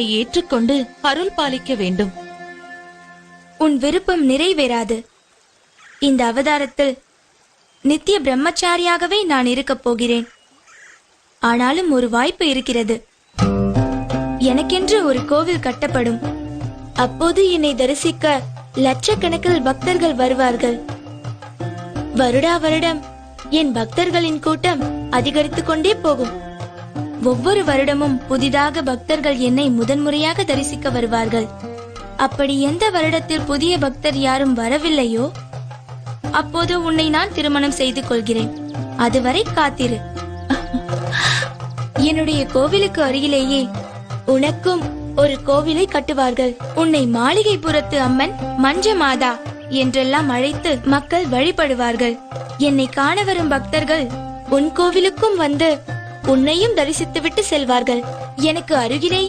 ஏற்றுக்கொண்டு அருள் பாலிக்க வேண்டும். உன் விருப்பம் நிறைவேறாது. இந்த அவதாரத்தில் நித்திய பிரம்மச்சாரியாகவே நான் இருக்கப் போகிறேன். ஆனாலும் ஒரு வாய்ப்பு இருக்கிறது. எனக்கென்று ஒரு கோவில் கட்டப்படும். அப்போது என்னை தரிசிக்க லட்சக்கணக்கில் பக்தர்கள் வருவார்கள். வருடா வருடம் என் பக்தர்களின் கூட்டம் அதிகரித்துக் கொண்டே போகும். ஒவ்வொரு வருடமும் புதிதாக பக்தர்கள் என்னை முதன்முறையாக தரிசிக்க வருவார்கள். அப்படி எந்த வருடத்தில் புதிய பக்தர் யாரும் வரவில்லையோ அப்போது உன்னை நான் திருமணம் செய்து கொள்கிறேன். அதுவரை காத்திரு. என்னுடைய கோவிலுக்கு அருகிலேயே உனக்கும் ஒரு கோவிலை கட்டுவார்கள். உன்னை மாளிகைபுரத்து அம்மன் மஞ்ச மாதா என்றெல்லாம் அழைத்து மக்கள் வழிபடுவார்கள். என்னை காண வரும் பக்தர்கள் உன் கோவிலுக்கும் வந்து உன்னையும் தரிசித்துவிட்டு செல்வார்கள். எனக்கு அருகிலே